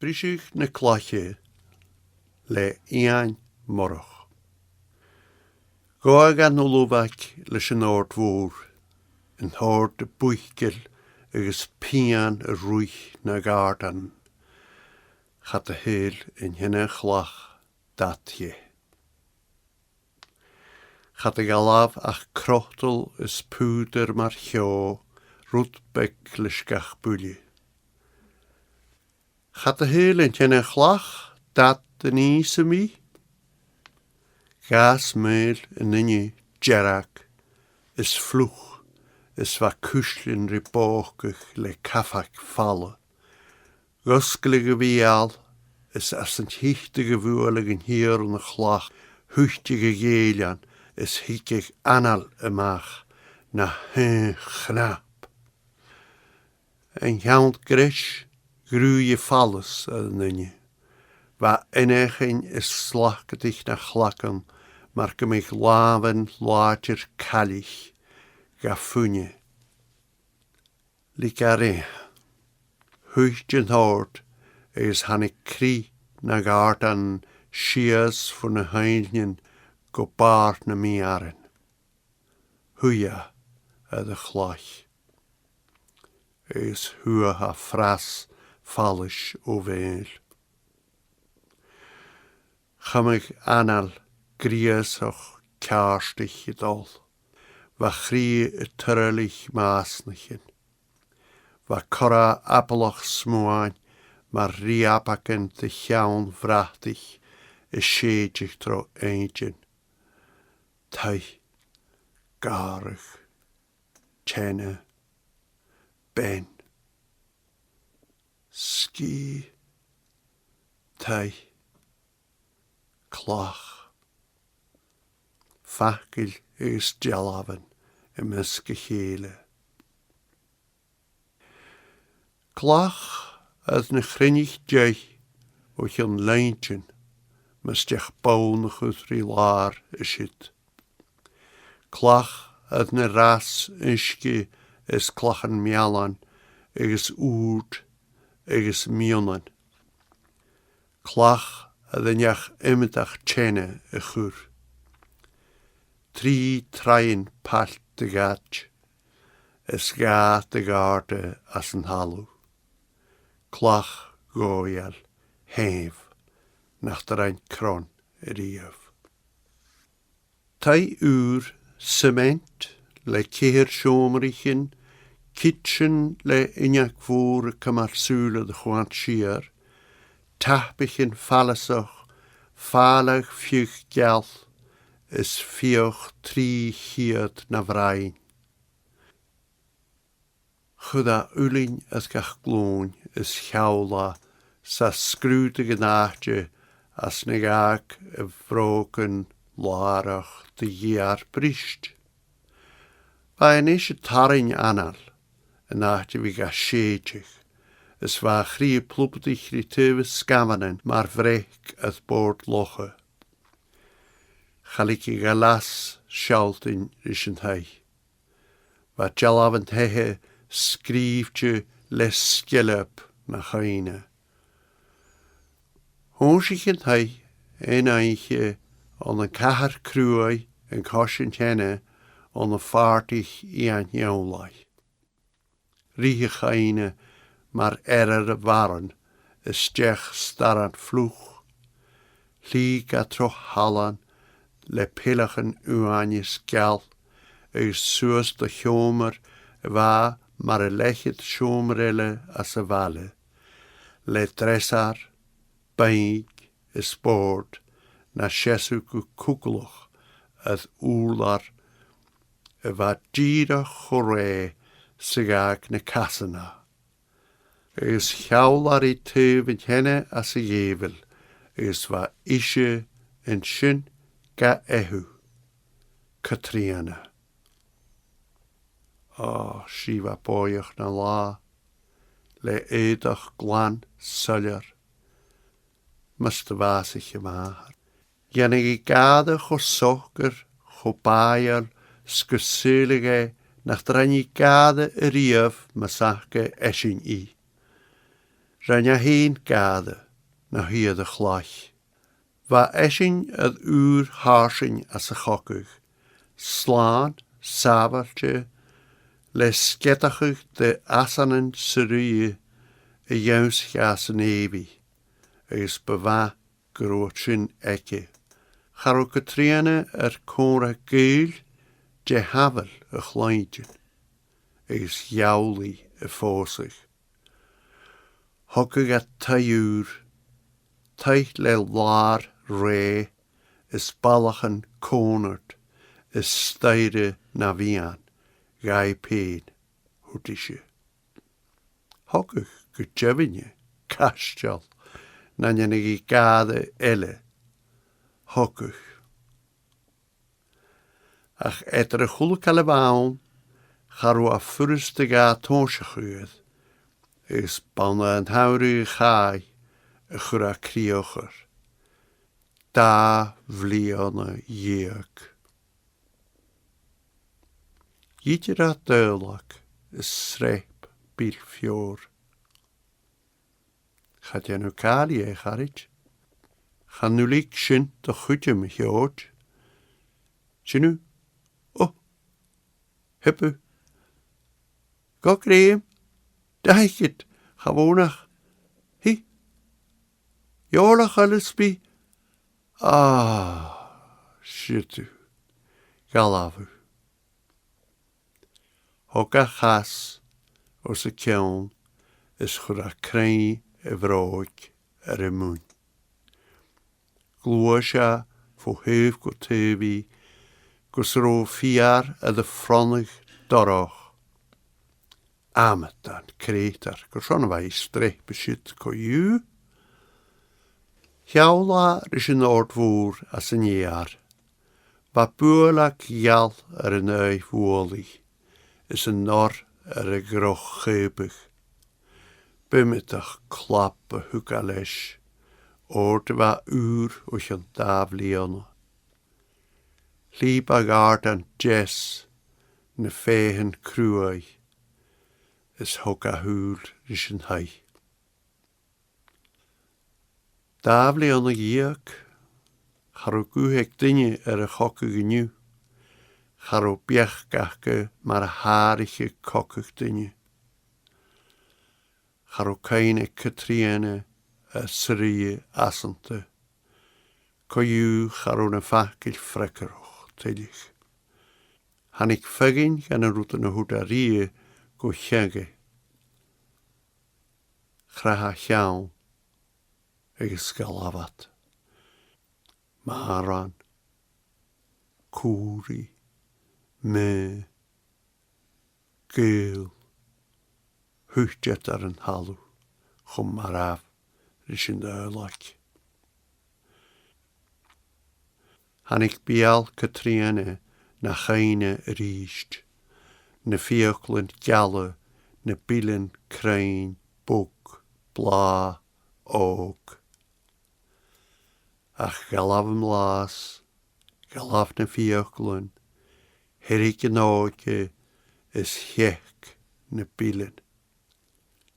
Brisich na cloche le ian morach. Goag an uluvak leis an ordvúr, an hord de buichgil agus pian a ruich na gardan. Chat a héil in hinne chlach datje. Chat a galaf ach krochtel is puder mar hjó, rútbek leis gach búli. Chat a héil in hinne chlach dat den isemi. Gas meil in ninne jerak is vloeg, is va kuslin ribókig le kafak falle. Goskelige vial is as een hichtige vuurligen hier in de glach, huchtige gelian is hiekig anal emach, na hen knap. En jount grish, gruuje falles ninne. Wa eniging is slachtig na glakken, maar gemig laven later kalich, gafunje. Likare. Huchtjen hoort is hanne kri na gartan shias van de heinjen go baart na miaren. Huja de glach. Is hua ha fras fallish over. Chamig anal grias och karstig gedol. Wa chrie turlich maasnichen. Wa cora appelach smoain, maar riapaken de jaun vrachtig, is shedig tro eentjen. Tai, garig, tjene, ben, ski, tai, klach. Fakkel is jalaven, meske hele. Klach as na chrinnig djei och een lijntjen, mestech bounig uit rilaar is het. Klach as na ras iske is klachen mialan, is oerd, is mionan. Klach as een jach imitach tjene e chur. 3 trein palt de gatj, is gaat de garde as een halu. Klach goial, heef, nach der ein kron rief. Tai uur cement le keer schoomrichen, kitchen le injak voer kamarsule de gwant schier, tappichen fallesoch, falig fjuch gjal, is fioch 3 hiert na vrein. Chuda ulin as gach gloon is chaula sa scrútige nachtje as negak vroken larach de jaar brist. Bij een isje taring anal, een nachtje wie ga sheetjig, is waar chrie ploeptig rituwe scamanen, maar vrek het boord loche. Chaliki galas schalten is een hei. Wat jalavend hehe skriefje les skjelp na chaine. Honsich en hei een eintje aan een kahar kruai en kosjen tjenne aan een vaartig ian jaulai. Rieche chaine maar waren is stech starrend vloeg. Lieg a troch hallan le pillachen uanjes gal is soos de chomer wa maar een lechet schomerelle as a valle. Le dressar, baig, is boord, na chesuku kukeloch, as oerlar, wa gira chore, sigag na kasana. Is chaular I teuven henne as a jevel, is wa isje en shin ga ehu, Katriana. Shiva boiach na la, le edach glan suljar, must vasich maar. Janig gade go sokker, go baaier, skursulige, nach drani gade rief, masake eshin I. Ranja heen gade na hiad a chlach. Va esin ad harsing as a chokug. Slaan, sabaltje, les sketachig de asanen serie a jous gas an evi. Is beva grootsin eke. Charo Katriana cora geil de havel a chleintjen. Is jauli a fósig. Hokkig at taiur, tait le lar re, is balachen konert, is steide na vian, gai pein, hútisje. Hokkig gutjevinje, kastjal, nanjanigi gade elle, hokkig. Ach etter a chule kalebaun, charu a furste ga tonsjechuid, is banna an hauru chai, a chura criocher. Da vliana jeuk. Jitjera duilak is sreep bil fjord. Gaat je nu kali e garage? Gaan nu lik shin de goedje me jood? Sinu? Oh, hippu. Go kreem. Daikit, gewonach. Hi. Jola alles bi. Ah, shitu. Galavu. Hokka chas, os a keon, is chura krein e vroik e moon. Gloosja voor heuf go tevi, gos ro fiar a de fronnig dorog. Amet dan kreter, gos on vai strek beschit ko ju. Jaula is een oordvoer as een jaar. Ba buurlak jal een ui woelig, is een nor een groch geubig. Bummetach klappe hukalesh, oorde wa uur och een davlion. Lieba garden jess, ne fehen kruai, is hokka huur is een hai. Davlion a giek, charo guhek dinge a chokke genu, charo biechgachke mar a harige kokkig dinge. Charo keine Katriene a srie asante, koju charo na fakil frekkeroch tillich. Han ik fegin gan a rute na hudarie go chenge. Chraha chiaun, agus galavat. Maran, Cúri, me, geil, huchtjet ar an halú, chum maraf, rys yn dölag. Hannig bial Katriane na chaine ríist, na fiochlin galle, na bilen krein, bog, bla, og. Ach galafm las, galaf na fiochlin, herig yn oge, is hiec na bilen,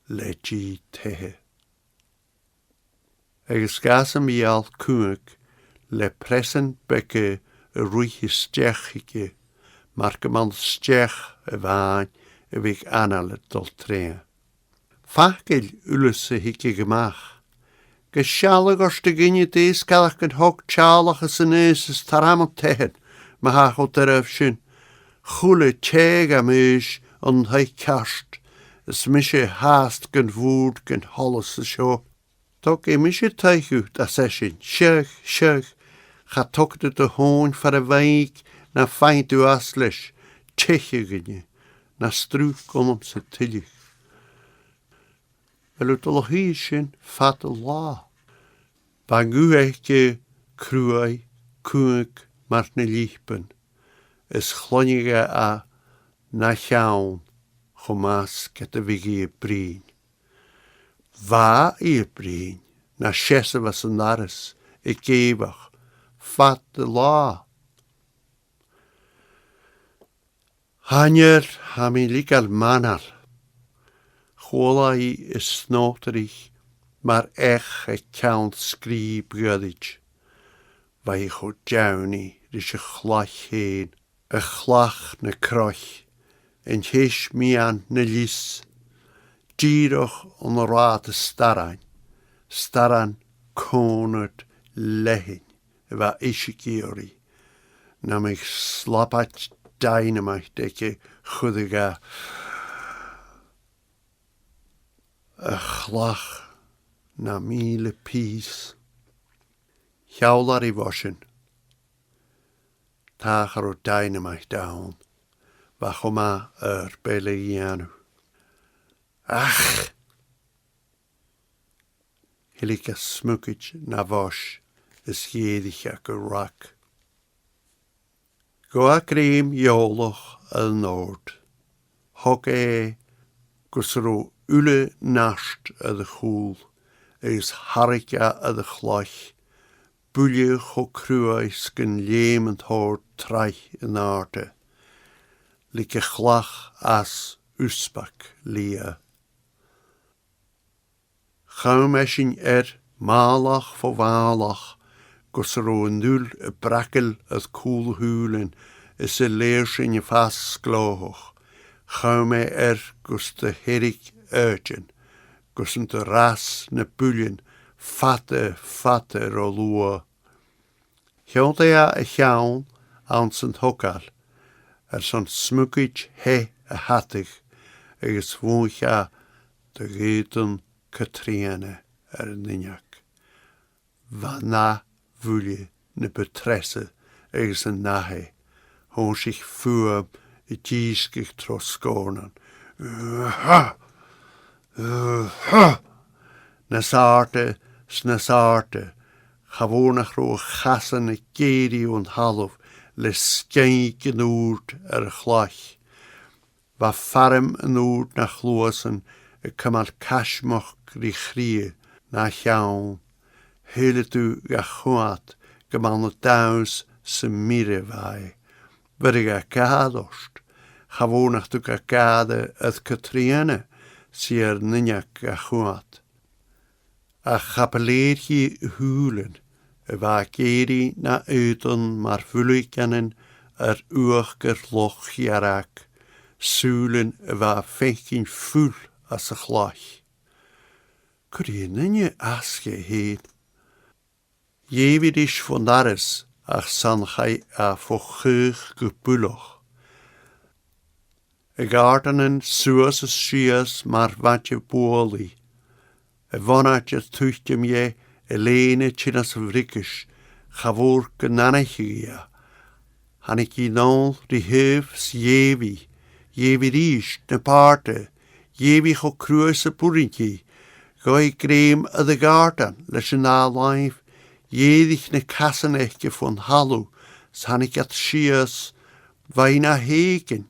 legi tehe. Agus gasam ial cwnig, le presen beke y rwych stechige, markeman stech y fain y fig anal y dol trea. Fachgil ulus y hige gemach, Geschalig os de ginje dees kalach en hok tjalach as yn is taram op tehen, ma hach o derf sin. Chule teg am is on hei kast, is misje haast gen woed gen holles y sio. Tok e misje teich ut as esin, sjech, ga tok de hoon for a weig, na feint u aslish, tjeche ginje, na struik om se tillich. Wel ut al hi sin fat la. Bangu eike cruai, cwnig marne lichpen, is chlonige a na chaun, chomas get a vigi brin. Va i brin, na chesse was an aris, gebach, fat de la. Hanyer ha mi likal manar, chola I is snoterich, mar ech count scríb gydich. Vai cho djawni rys y chlach heen, y chlach na croch, en hish mi an na lys. Dieroch on the raad staran konert lehin, va ishikiri. Na mich slapat dynamite deke chudiga. A chlach na mile peace. Hjaular I washen. Tachar o dynamite down. Vachoma belegianu. Ach! Hilika smukich na vosh is jedig ac a rak. Go a cream joloch al noord. Hok gusro ule nast a de chool. Is harika a de chlach. Bulje cho cruais gen lemand hoort traich in arte. Like chlach as usbak lia. Chaum esin malach voor walach, gus nul brakkel het koel hulen, is leers in je vast gloog. Chaum gus de herik uitjen, gus de ras ne puljen, fatte rolua. Hjont a jaun aan zijn hokal, zo'n smukich he a hattig, is woonja de geten Katrine Ninjak. Vanna vulje ne betresse is een nahe, hon zich voor het jieskig troskonen. Nasarte, gewonach roe gassen keri en half, le skijken oert glach. Wa farm en oert nach glosen, cymal cashmoch richrie na llawn, hele tu gachwad, gymal na daws sy'n mire fai. Fyrig a gadost, chafwnach tu gade ydd Catriana, sy'r nynach gachwad. A chapeleer hi hwlen, y fa geri na ydon mar fwlyg ganen uwch gyrloch hiarag, sŵlen y fa fenkin fwll as a chlach. Cwrien asge heen. Jewid is van dares ach san chai a fochug gepuloch. E gartenen suas sias mar vatje booli. E vonatje tuchtjem je elene chinas vrikish, chavor genanachigia. Haniki non die heufs jewi rish ne parte, jewi cho cruise purinki, goi greem a de garten, leis yn alaif, jedig ne kassenechke van hallo, sanik at sias, vaina heken.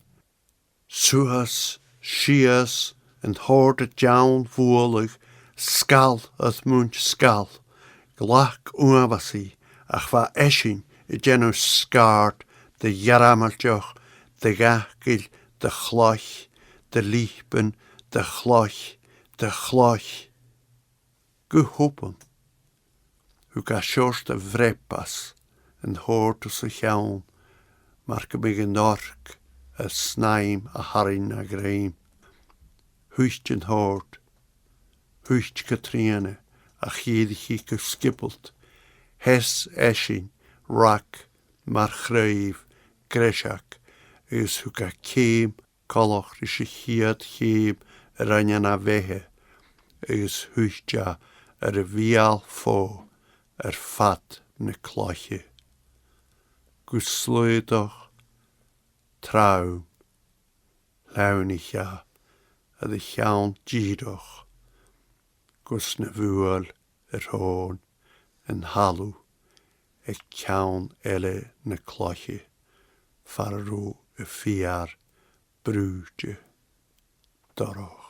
Suas, sias, en hoorde jaun voelig, skal at munch skal, glak uavasi, ach va esin, genu skart, de jaramaltjoch, de gachgil, de chlach, de liepen, de chlach, de chlach. Gehopen. Hu ga sjors de vrepas, en hoort us a jaun, maar gebig een nork, a snaim a harin a greim. Huistjen hoort, huist Katrine, a chiedichi geskippeld, hes esin, rak, mar chreiv, greshak, is hu ga keem, koloch is a chiad cheem, ranjan a vehe, is huistja a vial fo, fat ne kloche. Gusluidoch, traum, launicha, a de jaun gidoch, gus ne vuel hoon, en halu, jaun elle ne kloche, faru fiar, brúge, doroch.